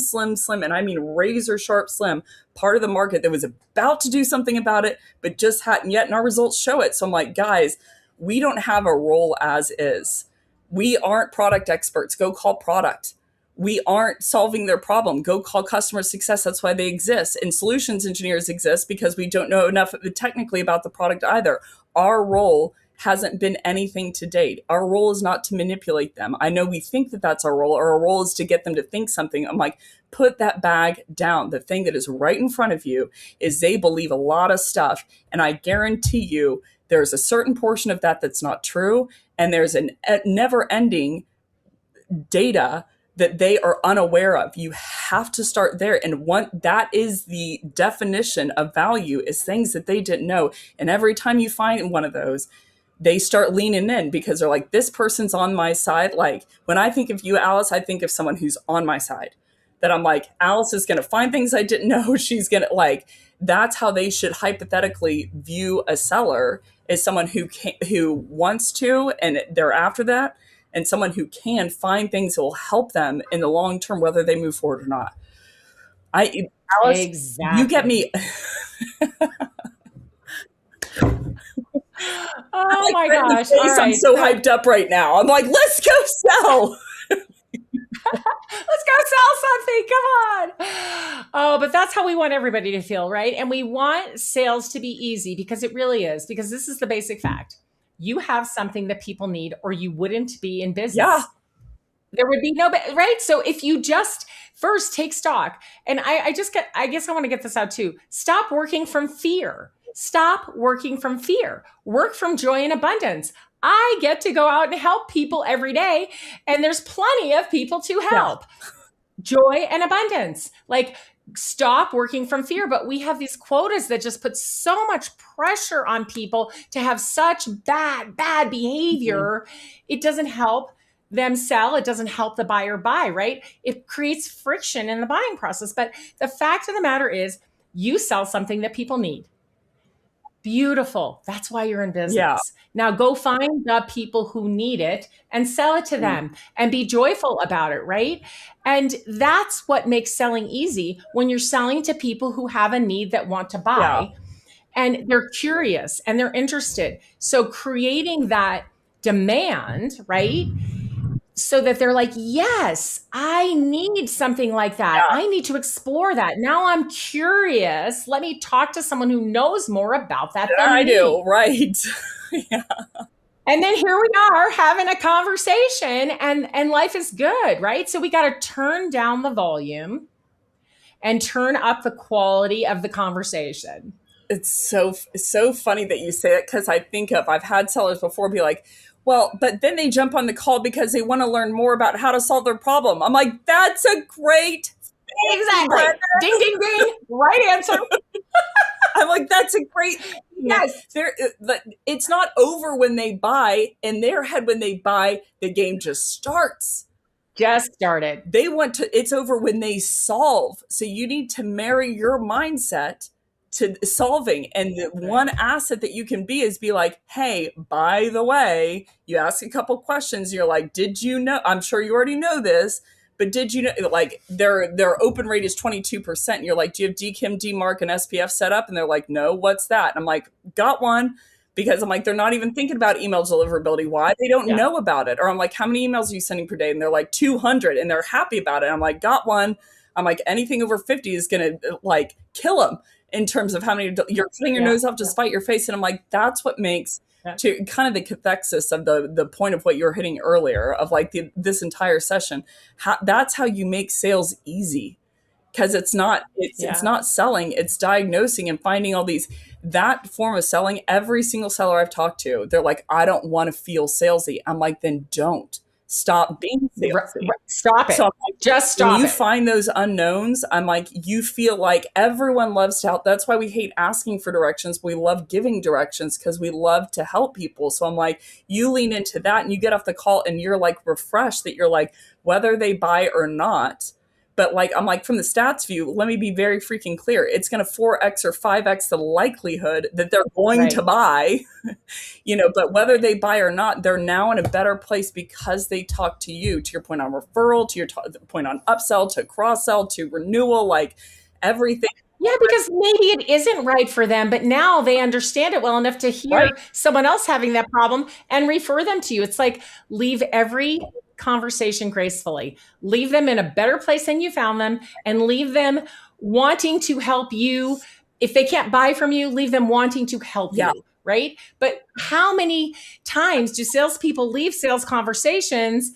and I mean razor sharp slim part of the market that was about to do something about it, but just hadn't yet. And our results show it. So I'm like, guys, we don't have a role as is. We aren't product experts. Go call product. We aren't solving their problem. Go call customer success. That's why they exist. And solutions engineers exist because we don't know enough technically about the product either. Our role hasn't been anything to date. Our role is not to manipulate them. I know we think that that's our role, or our role is to get them to think something. I'm like, put that bag down. The thing that is right in front of you is they believe a lot of stuff. And I guarantee you there's a certain portion of that that's not true. And there's a never ending data that they are unaware of. You have to start there. And that is the definition of value, is things that they didn't know. And every time you find one of those, they start leaning in, because they're like, this person's on my side. Like when I think of you, Alice, I think of someone who's on my side, that I'm like, Alice is going to find things I didn't know. She's going to that's how they should hypothetically view a seller, is someone who wants to, and they're after that, and someone who can find things that will help them in the long term, whether they move forward or not. Alice, exactly. You get me. Oh my gosh. All right. I'm so hyped up right now. I'm like, let's go sell. Let's go sell something. Come on. Oh, but that's how we want everybody to feel, right? And we want sales to be easy, because it really is, because this is the basic fact. You have something that people need, or you wouldn't be in business. Yeah. There would be right? So if you just first take stock, and I guess I want to get this out too. Stop working from fear. Stop working from fear. Work from joy and abundance. I get to go out and help people every day, and there's plenty of people to help. Joy and abundance. Like, stop working from fear. But we have these quotas that just put so much pressure on people to have such bad behavior. It doesn't help them sell. It doesn't help the buyer buy, right? It creates friction in the buying process. But the fact of the matter is, you sell something that people need. Beautiful. That's why you're in business. Yeah. Now go find the people who need it and sell it to them and be joyful about it, right? And that's what makes selling easy, when you're selling to people who have a need that want to buy, and they're curious and they're interested. So creating that demand, right? So that they're like, yes, I need something like that. I need to explore that. Now I'm curious. Let me talk to someone who knows more about that than I me. do, right? Yeah. And then here we are having a conversation, and life is good, right? So we got to turn down the volume and turn up the quality of the conversation. It's so funny that you say it, because I've had sellers before be like, well, but then they jump on the call because they want to learn more about how to solve their problem. I'm like, that's a great thing. Exactly. Ding, ding, ding. Right answer. I'm like, that's a great. Yes. It's not over when they buy. In their head, when they buy, the game just starts. Just started. It's over when they solve. So you need to marry your mindset to solving. And the one asset that you can be like, hey, by the way, you ask a couple questions. You're like, did you know? I'm sure you already know this, but did you know, like, their open rate is 22%. And you're like, do you have DKIM, DMARC, and SPF set up? And they're like, no, what's that? And I'm like, got one. Because I'm like, they're not even thinking about email deliverability. Why? They don't know about it. Or I'm like, how many emails are you sending per day? And they're like, 200. And they're happy about it. I'm like, got one. I'm like, anything over 50 is going to like kill them in terms of how many you're cutting your nose off to spite your face. And I'm like, that's what makes to kind of the cathexis of the point of what you were hitting earlier of like this entire session. That's how you make sales easy. Because it's not selling, it's diagnosing and finding all these. That form of selling, every single seller I've talked to, they're like, I don't want to feel salesy. I'm like, then don't. Stop being salesy. Stop it. So just stop when you it. find those unknowns, I'm like, you feel like everyone loves to help. That's why we hate asking for directions. We love giving directions because we love to help people. So I'm like, you lean into that and you get off the call and you're like refreshed that you're like, whether they buy or not. But like, I'm like, from the stats view, let me be very freaking clear. It's going to 4x or 5x the likelihood that they're going to buy, but whether they buy or not, they're now in a better place because they talk to you, to your point on referral, to your point on upsell, to cross sell, to renewal, like everything. Yeah, because maybe it isn't right for them, but now they understand it well enough to hear someone else having that problem and refer them to you. It's like, leave every conversation gracefully, leave them in a better place than you found them, and leave them wanting to help you. If they can't buy from you, leave them wanting to help you, right? But how many times do salespeople leave sales conversations,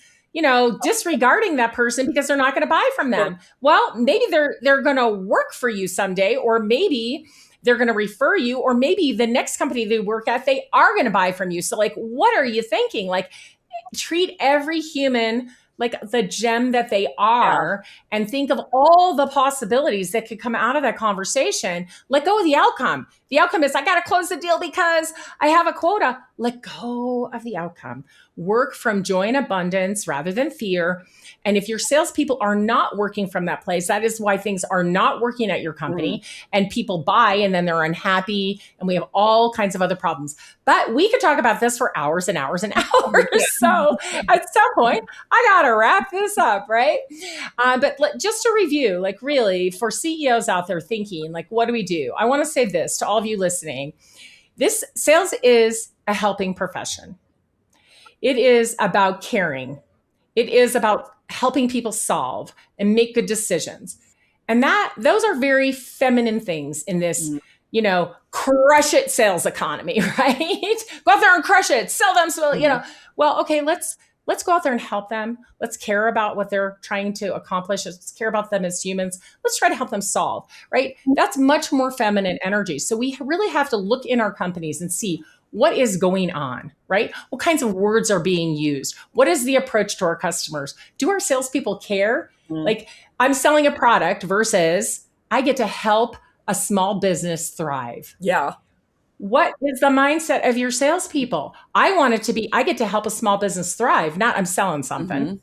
disregarding that person because they're not going to buy from them? Well, maybe they're going to work for you someday, or maybe they're going to refer you, or maybe the next company they work at, they are going to buy from you. So like, what are you thinking? Like, treat every human like the gem that they are, and think of all the possibilities that could come out of that conversation. Let go of the outcome. The outcome is, I got to close the deal because I have a quota. Let go of the outcome. Work from joy and abundance rather than fear. And if your salespeople are not working from that place, that is why things are not working at your company, and people buy and then they're unhappy, and we have all kinds of other problems. But we could talk about this for hours and hours and hours. So at some point, I got to wrap this up, right? But just to review, like, really, for CEOs out there thinking, like, what do we do? I want to say this to all of you listening. This sales is a helping profession. It is about caring. It is about helping people solve and make good decisions. And those are very feminine things in this, crush it sales economy, right? Go out there and crush it, sell them. So, well, okay, let's go out there and help them. Let's care about what they're trying to accomplish. Let's care about them as humans. Let's try to help them solve, right? That's much more feminine energy. So we really have to look in our companies and see, what is going on, right? What kinds of words are being used? What is the approach to our customers? Do our salespeople care? Like, I'm selling a product versus I get to help a small business thrive. Yeah. What is the mindset of your salespeople? I want it to be, I get to help a small business thrive, not I'm selling something,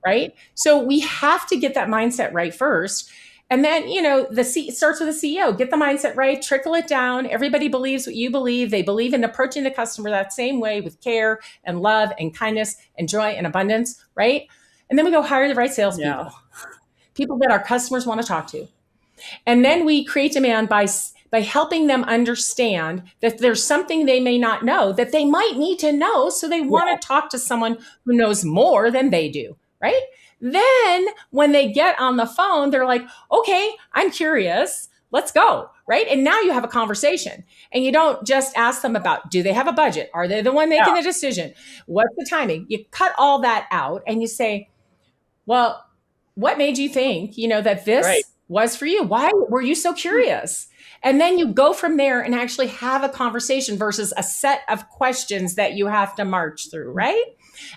right? So we have to get that mindset right first. And then, you know, it starts with the CEO. Get the mindset right, trickle it down. Everybody believes what you believe. They believe in approaching the customer that same way with care and love and kindness and joy and abundance, right? And then we go hire the right salespeople, people that our customers want to talk to. And then we create demand by helping them understand that there's something they may not know that they might need to know. So they want to talk to someone who knows more than they do, right? Then when they get on the phone, they're like, okay, I'm curious. Let's go, right? And now you have a conversation and you don't just ask them about, do they have a budget? Are they the one making the decision? What's the timing? You cut all that out and you say, well, what made you think, you know, that this was for you? Why were you so curious? And then you go from there and actually have a conversation versus a set of questions that you have to march through, right?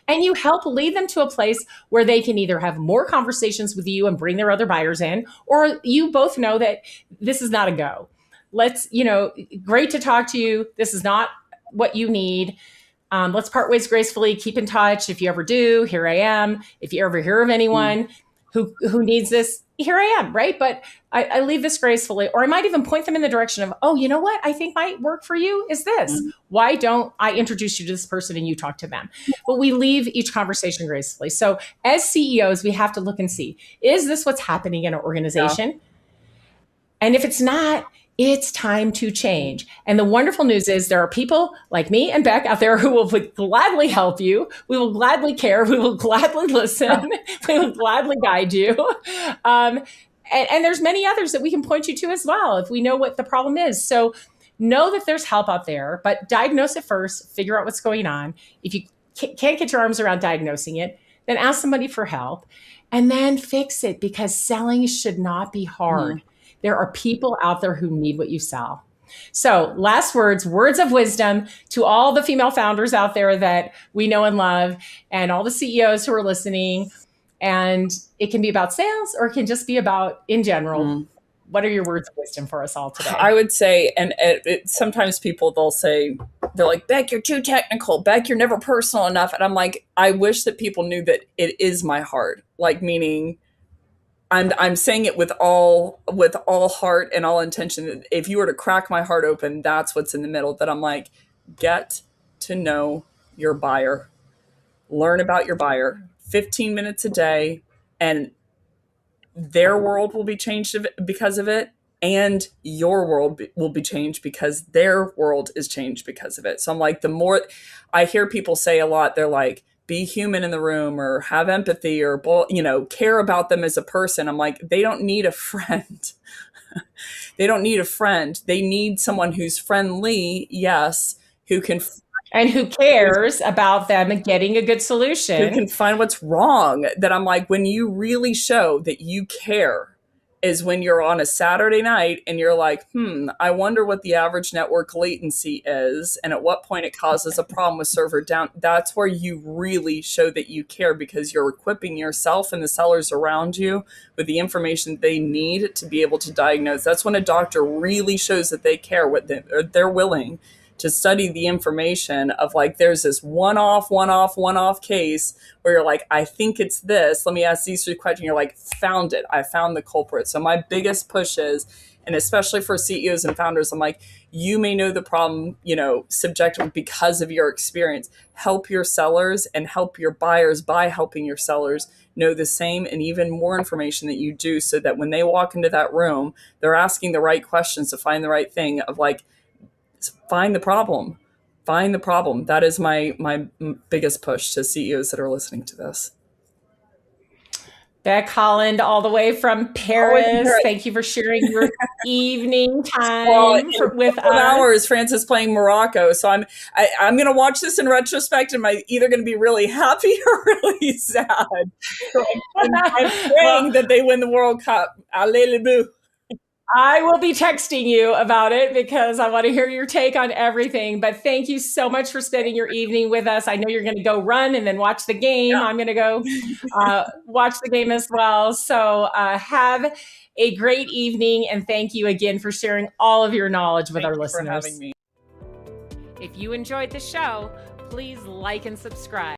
And you help lead them to a place where they can either have more conversations with you and bring their other buyers in, or you both know that this is not a go. Let's, you know, great to talk to you. This is not what you need. Let's part ways gracefully. Keep in touch. If you ever do, here I am. If you ever hear of anyone who needs this, here I am, right? But I leave this gracefully, or I might even point them in the direction of, oh, you know what I think might work for you is this. Why don't I introduce you to this person and you talk to them? But we leave each conversation gracefully. So as CEOs, we have to look and see, is this what's happening in our organization? Yeah. And if it's not, it's time to change. And the wonderful news is there are people like me and Becc out there who will gladly help you. We will gladly care. We will gladly listen. We will gladly guide you. And there's many others that we can point you to as well if we know what the problem is. So know that there's help out there, but diagnose it first, figure out what's going on. If you can't get your arms around diagnosing it, then ask somebody for help and then fix it, because selling should not be hard. There are people out there who need what you sell. So last words of wisdom to all the female founders out there that we know and love, and all the CEOs who are listening. And it can be about sales, or it can just be about in general. What are your words of wisdom for us all today? I would say, and sometimes people, they're like, Becc, you're too technical. Becc, you're never personal enough. And I'm like, I wish that people knew that it is my heart. Like, meaning, I'm saying it with all heart and all intention. If you were to crack my heart open, that's what's in the middle. That I'm like, get to know your buyer, learn about your buyer, 15 minutes a day, and their world will be changed because of it, and your world will be changed because their world is changed because of it. So I'm like, the more I hear people say a lot, they're like, be human in the room, or have empathy, or, you know, care about them as a person. I'm like, they don't need a friend. They don't need a friend. They need someone who's friendly, yes, who can... and who cares about them and getting a good solution. Who can find what's wrong. That I'm like, when you really show that you care is when you're on a Saturday night and you're like, I wonder what the average network latency is and at what point it causes a problem with server down. That's where you really show that you care, because you're equipping yourself and the sellers around you with the information they need to be able to diagnose. That's when a doctor really shows that they care, what they're willing to study the information of, like, there's this one-off case where you're like, I think it's this. Let me ask these 3 questions. You're like, found it. I found the culprit. So my biggest push is, and especially for CEOs and founders, I'm like, you may know the problem, you know, subjectively because of your experience. Help your sellers and help your buyers by helping your sellers know the same and even more information that you do, so that when they walk into that room, they're asking the right questions to find the right thing of, like, find the problem. That is my biggest push to CEOs that are listening to this. Becc Holland, all the way from Paris. Thank you for sharing your evening time with us. Hours, France is playing Morocco, so I'm going to watch this in retrospect, and I'm either going to be really happy or really sad. So I'm praying that they win the World Cup. Allez les Bleus. I will be texting you about it because I want to hear your take on everything. But thank you so much for spending your evening with us. I know you're going to go run and then watch the game. Yeah. I'm going to go watch the game as well. So have a great evening. And thank you again for sharing all of your knowledge with our listeners. Thank you for having me. If you enjoyed the show, please like and subscribe.